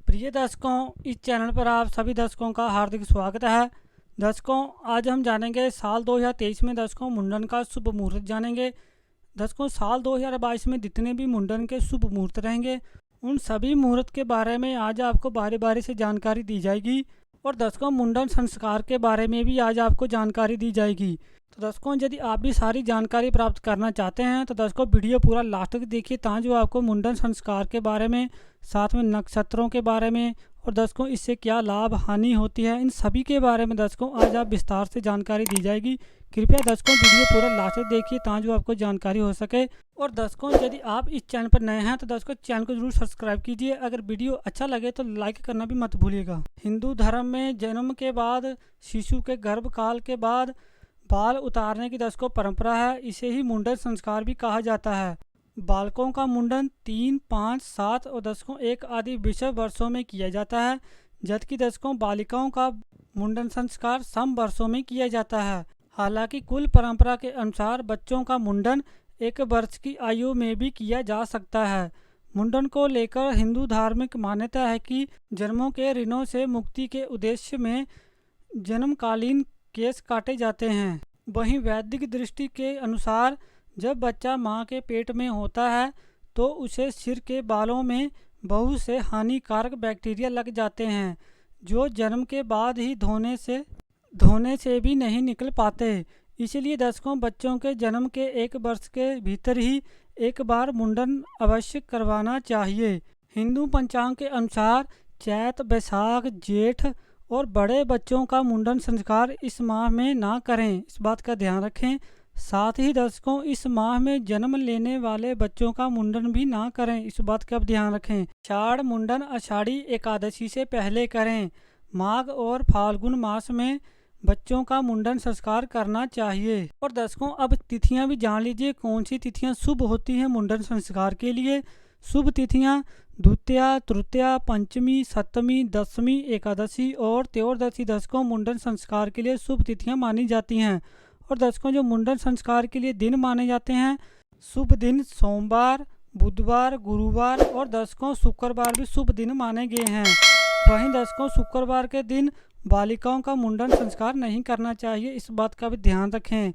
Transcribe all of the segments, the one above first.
प्रिय दर्शकों, इस चैनल पर आप सभी दर्शकों का हार्दिक स्वागत है। दर्शकों, आज हम जानेंगे साल 2023 में दर्शकों मुंडन का शुभ मुहूर्त जानेंगे। दर्शकों, साल 2022 में जितने भी मुंडन के शुभ मुहूर्त रहेंगे उन सभी मुहूर्त के बारे में आज आपको बारी बारी से जानकारी दी जाएगी। और दर्शकों, मुंडन संस्कार के बारे में भी आज आपको जानकारी दी जाएगी। तो दर्शकों, यदि आप भी सारी जानकारी प्राप्त करना चाहते हैं तो दर्शकों वीडियो पूरा लास्ट तक देखिए, ताकि आपको मुंडन संस्कार के बारे में, साथ में नक्षत्रों के बारे में और दर्शकों इससे क्या लाभ हानि होती है, इन सभी के बारे में दर्शकों आज आप विस्तार से जानकारी दी जाएगी। कृपया दर्शकों वीडियो पूरा लास्ट तक देखिए, ताकि आपको जानकारी हो सके। और दर्शकों, यदि आप इस चैनल पर नए हैं तो दर्शकों चैनल को जरूर सब्सक्राइब कीजिए। अगर वीडियो अच्छा लगे तो लाइक करना भी मत भूलिएगा। हिंदू धर्म में जन्म के बाद, शिशु के गर्भकाल के बाद बाल उतारने की दर्शकों परंपरा है। इसे ही मुंडन संस्कार भी कहा जाता है। बालकों का मुंडन 3, 5, 7 और दर्शकों 1 आदि विषम वर्षों में किया जाता है, जबकि दर्शकों बालिकाओं का मुंडन संस्कार सम वर्षों में किया जाता है। हालांकि कुल परंपरा के अनुसार बच्चों का मुंडन 1 वर्ष की आयु में भी किया जा सकता है। मुंडन को लेकर हिंदू धार्मिक मान्यता है कि जन्मों के ऋणों से मुक्ति के उद्देश्य में जन्मकालीन केस काटे जाते हैं। वहीं वैदिक दृष्टि के अनुसार जब बच्चा मां के पेट में होता है तो उसे सिर के बालों में बहुत से हानिकारक बैक्टीरिया लग जाते हैं, जो जन्म के बाद ही धोने से भी नहीं निकल पाते। इसलिए दर्शकों, बच्चों के जन्म के 1 वर्ष के भीतर ही 1 बार मुंडन अवश्य करवाना चाहिए। हिंदू पंचांग के अनुसार चैत, बैसाख, जेठ और बड़े बच्चों का मुंडन संस्कार इस माह में ना करें, इस बात का ध्यान रखें। साथ ही दर्शकों, इस माह में जन्म लेने वाले बच्चों का मुंडन भी ना करें, इस बात का ध्यान रखें। आषाढ़ मुंडन आषाढ़ी एकादशी से पहले करें। माघ और फाल्गुन मास में बच्चों का मुंडन संस्कार करना चाहिए। और दर्शकों, अब तिथियां भी जान लीजिए कौन सी तिथियां शुभ होती हैं मुंडन संस्कार के लिए। शुभ तिथियां द्वितीया, तृतीया, पंचमी, सप्तमी, दशमी, एकादशी और त्रयोदशी दर्शकों मुंडन संस्कार के लिए शुभ तिथियां मानी जाती हैं। और दर्शकों, जो मुंडन संस्कार के लिए दिन माने जाते हैं, शुभ दिन सोमवार, बुधवार, गुरुवार और दर्शकों शुक्रवार भी शुभ दिन माने गए हैं। वहीं दर्शकों, शुक्रवार के दिन बालिकाओं का मुंडन संस्कार नहीं करना चाहिए, इस बात का भी ध्यान रखें।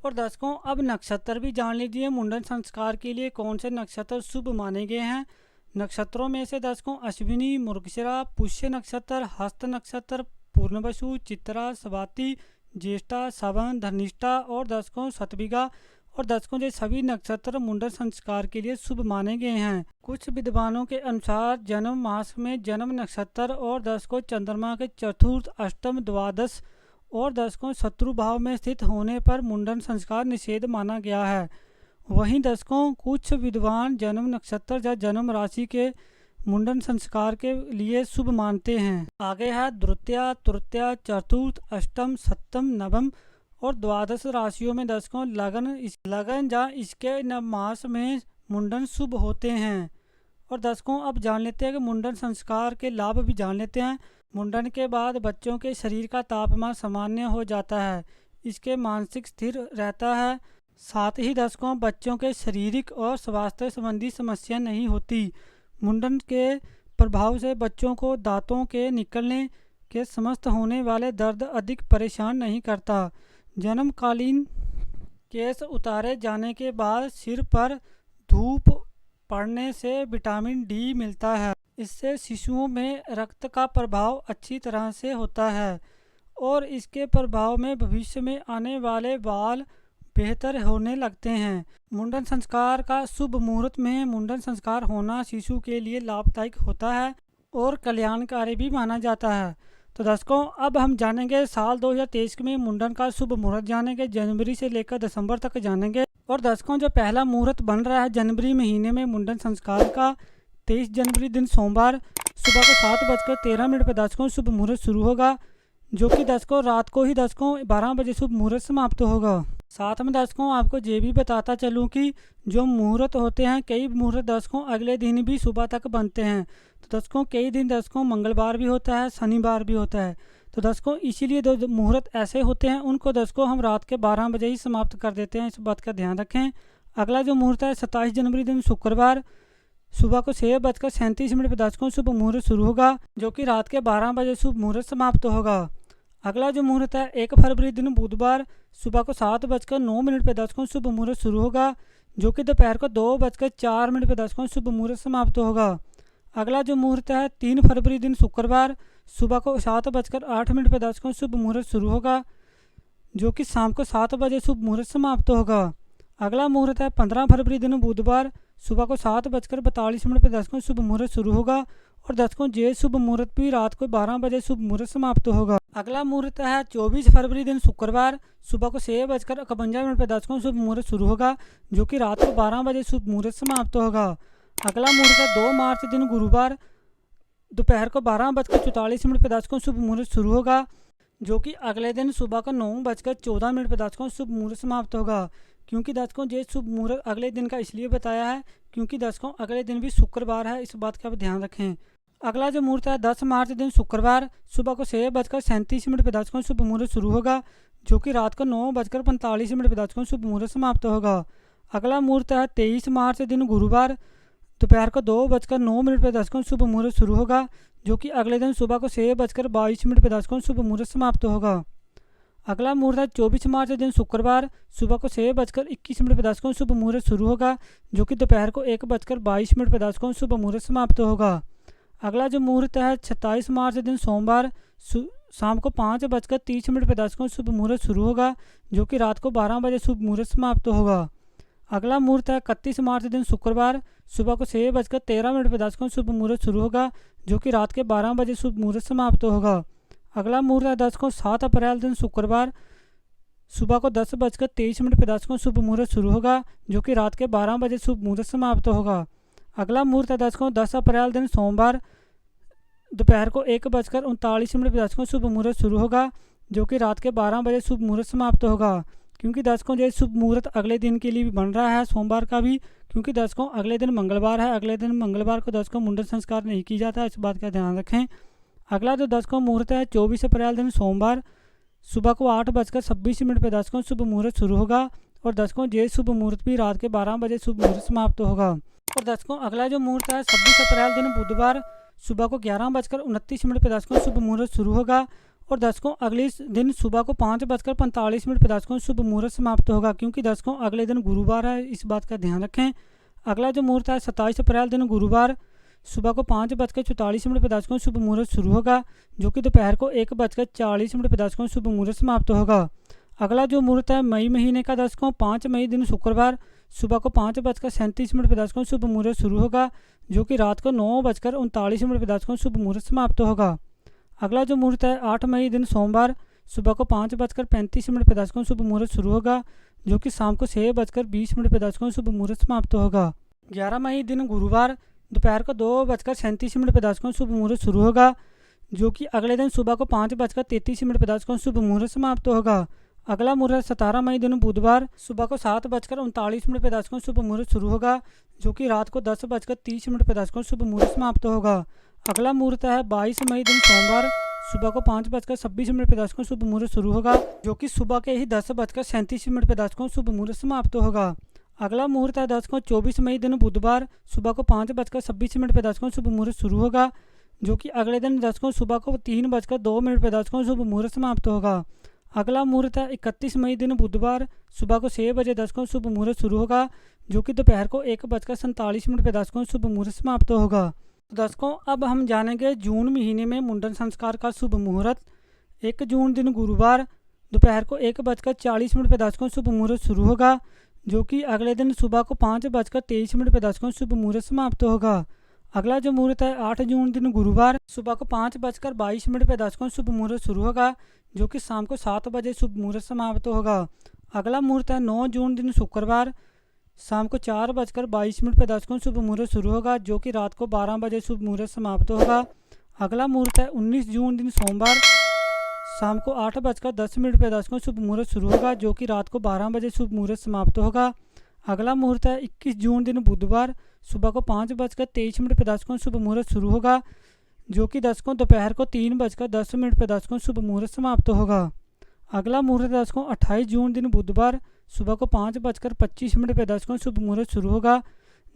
और दर्शकों, अब नक्षत्र भी जान लीजिए मुंडन संस्कार के लिए कौन से नक्षत्र शुभ माने गए हैं। नक्षत्रों में से दर्शकों अश्विनी, मृगशिरा, पुष्य नक्षत्र, हस्त नक्षत्र, पूर्णवसु, चित्रा, स्वाति, ज्येष्ठा, श्रवण, धनिष्ठा और दर्शकों सतभिगा और दर्शकों ये सभी नक्षत्र मुंडन संस्कार के लिए शुभ माने गए हैं। कुछ विद्वानों के अनुसार जन्म मास में जन्म नक्षत्र और दर्शकों चंद्रमा के चतुर्थ, अष्टम, द्वादश और दर्शकों शत्रु भाव में स्थित होने पर मुंडन संस्कार निषेध माना गया है। वहीं दर्शकों, कुछ विद्वान जन्म नक्षत्र या जन्म राशि के मुंडन संस्कार के लिए शुभ मानते हैं। आगे है द्वितीया, तृतीया, चतुर्थ, अष्टम, सप्तम, नवम और द्वादश राशियों में दर्शकों लगन या इसके नव मास में मुंडन शुभ होते हैं। और दर्शकों, अब जान लेते हैं कि मुंडन संस्कार के लाभ भी जान लेते हैं। मुंडन के बाद बच्चों के शरीर का तापमान सामान्य हो जाता है, इसके मानसिक स्थिर रहता है। साथ ही दर्शकों, बच्चों के शारीरिक और स्वास्थ्य संबंधी समस्या नहीं होती। मुंडन के प्रभाव से बच्चों को दांतों के निकलने के समस्त होने वाले दर्द अधिक परेशान नहीं करता। जन्मकालीन केस उतारे जाने के बाद सिर पर धूप पड़ने से विटामिन डी मिलता है। इससे शिशुओं में रक्त का प्रभाव अच्छी तरह से होता है और इसके प्रभाव में भविष्य में आने वाले बाल बेहतर होने लगते हैं। मुंडन संस्कार का शुभ मुहूर्त में मुंडन संस्कार होना शिशु के लिए लाभदायक होता है और कल्याणकारी भी माना जाता है। तो दर्शकों, अब हम जानेंगे साल 2023 में मुंडन का शुभ मुहूर्त जानेंगे, जनवरी से लेकर दिसंबर तक जानेंगे। और दर्शकों, जो पहला मुहूर्त बन रहा है जनवरी महीने में मुंडन संस्कार का, 23 जनवरी दिन सोमवार सुबह को 7:13 पर दर्शकों शुभ मुहूर्त शुरू होगा, जो कि दर्शकों रात को ही दर्शकों 12 बजे शुभ मुहूर्त समाप्त होगा। साथ में दर्शकों आपको ये भी बताता चलूँ कि जो मुहूर्त होते हैं, कई मुहूर्त दर्शकों अगले दिन भी सुबह तक बनते हैं। तो दर्शकों कई दिन दर्शकों मंगलवार भी होता है, शनिवार भी होता है। तो दर्शकों इसीलिए जो मुहूर्त ऐसे होते हैं उनको दर्शकों हम रात के 12 बजे ही समाप्त कर देते हैं, इस बात का ध्यान रखें। अगला जो मुहूर्त है 27 जनवरी दिन शुक्रवार सुबह को 6:37 पे दर्शकों शुभ मुहूर्त शुरू होगा, जो कि रात के 12 बजे शुभ मुहूर्त समाप्त होगा। अगला जो मुहूर्त है 1 फरवरी दिन बुधवार सुबह को 7:09 पे दर्शकों शुभ मुहूर्त शुरू होगा, जो कि दोपहर को 2:04 पे दर्शकों शुभ मुहूर्त समाप्त होगा। अगला जो मुहूर्त है 3 फरवरी दिन शुक्रवार सुबह को 7:08 पे दर्शकों शुभ मुहूर्त शुरू होगा, जो कि शाम को 7 बजे शुभ मुहूर्त समाप्त होगा। अगला मुहूर्त है 15 फरवरी दिन बुधवार सुबह को 7:42 पे दर्शकों शुभ मुहूर्त शुरू होगा और दर्शकों ये शुभ मुहूर्त भी रात को 12 बजे शुभ मुहूर्त समाप्त होगा। अगला मुहूर्त है 24 फरवरी दिन शुक्रवार सुबह को 6:51 पे दर्शकों शुभ मुहूर्त शुरू होगा, जो कि रात को 12 बजे शुभ मुहूर्त समाप्त होगा। अगला मुहूर्त है 2 मार्च दिन गुरुवार दोपहर को 12:44 पे दर्शकों शुभ मुहूर्त शुरू होगा, जो कि अगले दिन सुबह को 9:14 पे दर्शकों शुभ मुहूर्त समाप्त होगा। क्योंकि दर्शकों ये शुभ मुहूर्त अगले दिन का इसलिए बताया है क्योंकि दर्शकों अगले दिन भी शुक्रवार है, इस बात का आप ध्यान रखें। अगला जो मुहूर्त है 10 मार्च दिन शुक्रवार सुबह को 6:37 पे दर्शकों शुभ मुहूर्त शुरू होगा, जो कि रात को 9:45 पे दर्शकों शुभ मुहूर्त समाप्त होगा। अगला मुहूर्त है 23 मार्च दिन गुरुवार दोपहर को 2:09 पे दर्शकों शुभ मुहूर्त शुरू होगा, जो कि अगले दिन सुबह को 6:22 पे दर्शकों शुभ मुहूर्त समाप्त होगा। अगला मुहूर्त है 24 मार्च दिन शुक्रवार सुबह को 6:21 पे दर्शकों शुभ मुहूर्त शुरू होगा, जो कि दोपहर को 1:22 पे दर्शकों शुभ मुहूर्त समाप्त होगा। अगला जो मुहूर्त है 27 मार्च दिन सोमवार शाम को 5:30 पे दर्शकों शुभ मुहूर्त शुरू होगा, जो कि रात को 12 बजे शुभ मुहूर्त समाप्त होगा। अगला मुहूर्त है 31 मार्च दिन शुक्रवार सुबह को 6:13 पे दर्शकों शुभ मुहूर्त शुरू होगा, जो कि रात के 12 बजे शुभ मुहूर्त समाप्त होगा। अगला मुहूर्त है दर्शकों 7 अप्रैल दिन शुक्रवार सुबह को 10:23 पे दर्शकों शुभ मुहूर्त शुरू होगा, जो कि रात के 12 बजे शुभ मुहूर्त समाप्त होगा। अगला मुहूर्त है दर्शकों 10 अप्रैल दिन सोमवार दोपहर को 1:39 पे दर्शकों शुभ मुहूर्त शुरू होगा, जो कि रात के 12 बजे शुभ मुहूर्त समाप्त होगा। क्योंकि दर्शकों ये शुभ मुहूर्त अगले दिन के लिए भी बन रहा है, सोमवार का भी, क्योंकि दर्शकों अगले दिन मंगलवार है। अगले दिन मंगलवार को दर्शकों मुंडन संस्कार नहीं किया जाता, इस बात का ध्यान रखें। अगला जो दर्शकों मुहूर्त है 24 अप्रैल दिन सोमवार सुबह को 8:26 पे दर्शकों शुभ मुहूर्त शुरू होगा और दर्शकों ये शुभ मुहूर्त भी रात के 12 बजे शुभ मुहूर्त समाप्त होगा। और दर्शकों अगला जो मुहूर्त है 26 अप्रैल दिन बुधवार सुबह को 11:29 पे दर्शकों शुभ मुहूर्त शुरू होगा और दर्शकों अगले दिन सुबह को 5:45 पे दर्शकों शुभ मुहूर्त समाप्त होगा, क्योंकि दर्शकों अगले दिन गुरुवार है, इस बात का ध्यान रखें। अगला जो मुहूर्त है 27 अप्रैल दिन गुरुवार सुबह को 5:44 पे दर्शकों शुभ मुहूर्त शुरू होगा, जो कि दोपहर को 1:40 पे दर्शकों शुभ मुहूर्त समाप्त होगा। अगला जो मुहूर्त है मई महीने का दर्शकों 5 मई दिन शुक्रवार सुबह को 5:37 पे दर्शकों शुभ मुहूर्त शुरू होगा, जो कि रात को 9:39 पे दर्शकों शुभ मुहूर्त समाप्त होगा। अगला जो मुहूर्त है 8 मई दिन सोमवार सुबह को 5:35 पे दर्शकों शुभ मुहूर्त शुरू होगा, जो कि शाम को 6:20 पे दर्शकों शुभ मुहूर्त समाप्त होगा। 11 मई दिन गुरुवार दोपहर को 2:37 पे दर्शकों शुभ मुहूर्त शुरू होगा, जो कि अगले दिन सुबह को 5:33 पे दर्शकों शुभ मुहूर्त समाप्त होगा। अगला मुहूर्त 17 मई दिन बुधवार सुबह को 7:39 पे दर्शकों शुभ मुहूर्त शुरू होगा, जो कि रात को 10:30 पे दर्शकों शुभ मुहूर्त समाप्त होगा। अगला मुहूर्त है 22 मई दिन सोमवार सुबह को 5:26 पे दर्शकों शुभ मुहूर्त शुरू होगा, जो कि सुबह के ही 10:37 पे दर्शकों शुभ मुहूर्त समाप्त होगा। अगला मुहूर्त है दर्शकों 24 मई दिन बुधवार सुबह को 5:26 पे दर्शकों शुभ मुहूर्त शुरू होगा, जो कि अगले दिन दर्शकों सुबह को 3:02 पे दर्शकों शुभ मुहूर्त समाप्त होगा। अगला मुहूर्त है 31 मई दिन बुधवार सुबह को 6 बजे दर्शकों शुभ मुहूर्त शुरू होगा, जो कि दोपहर को 1:47 पे दर्शकों शुभ मुहूर्त समाप्त होगा। दर्शकों अब हम जानेंगे जून महीने में मुंडन संस्कार का शुभ मुहूर्त। 1 जून दिन गुरुवार दोपहर को 1:40 पे दर्शकों शुभ मुहूर्त शुरू होगा, जो कि अगले दिन सुबह को 5:23 पे दर्शकों शुभ मुहूर्त समाप्त होगा। अगला जो मुहूर्त है 8 जून दिन गुरुवार सुबह को 5:22 पे दर्शकों शुभ मुहूर्त शुरू होगा, जो कि शाम को 7 बजे शुभ मुहूर्त समाप्त होगा। अगला मुहूर्त है 9 जून दिन शुक्रवार शाम को 4:22 पे दर्शकों शुभ मुहूर्त शुरू होगा, जो कि रात को 12 बजे शुभ मुहूर्त समाप्त होगा। अगला मुहूर्त है 19 जून दिन सोमवार शाम को 8:10 पे दर्शकों शुभ मुहूर्त शुरू होगा, जो कि रात को 12 बजे शुभ मुहूर्त समाप्त होगा। अगला मुहूर्त है 21 जून दिन बुधवार सुबह को 5:23 पे दर्शकों शुभ मुहूर्त शुरू होगा, जो कि दर्शकों दोपहर को 3:10 पे दर्शकों शुभ मुहूर्त समाप्त होगा। अगला मुहूर्त दर्शकों 28 जून दिन बुधवार सुबह को 5:25 पे दर्शकों शुभ मुहूर्त शुरू होगा,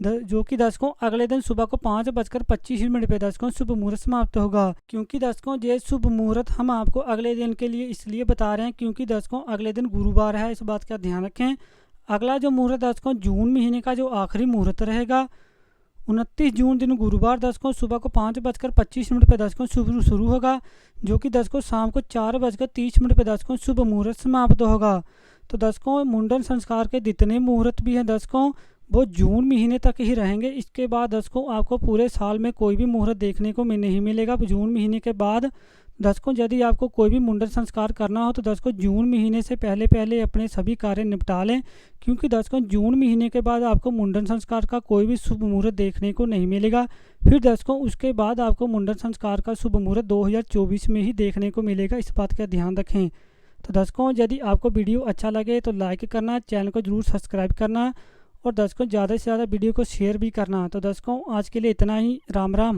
जो कि दर्शकों अगले दिन सुबह को 5:25 पे दर्शकों शुभ मुहूर्त समाप्त होगा। क्योंकि दर्शकों ये शुभ मुहूर्त हम आपको अगले दिन के लिए इसलिए बता रहे हैं क्योंकि दर्शकों अगले दिन गुरुवार है, इस बात का ध्यान रखें। अगला जो मुहूर्त दर्शकों जून महीने का जो आखिरी मुहूर्त रहेगा 29 जून दिन गुरुवार दर्शकों सुबह को 5:25 पे दर्शकों शुरू होगा, जो कि दर्शकों शाम को 4:30 पे दर्शकों शुभ मुहूर्त समाप्त होगा। तो दर्शकों मुंडन संस्कार के जितने मुहूर्त भी हैं दर्शकों वो जून महीने तक ही रहेंगे। इसके बाद दर्शकों आपको पूरे साल में कोई भी मुहूर्त देखने को नहीं मिलेगा। जून महीने के बाद दर्शकों यदि आपको कोई भी मुंडन संस्कार करना हो तो दर्शकों जून महीने से पहले पहले अपने सभी कार्य निपटा लें, क्योंकि दर्शकों जून महीने के बाद आपको मुंडन संस्कार का कोई भी शुभ मुहूर्त देखने को नहीं मिलेगा। फिर दर्शकों उसके बाद आपको मुंडन संस्कार का शुभ मुहूर्त 2024 में ही देखने को मिलेगा, इस बात का ध्यान रखें। तो दर्शकों यदि आपको वीडियो अच्छा लगे तो लाइक करना, चैनल को जरूर सब्सक्राइब करना और दर्शकों ज़्यादा से ज़्यादा वीडियो को शेयर भी करना। तो दर्शकों आज के लिए इतना ही। राम राम।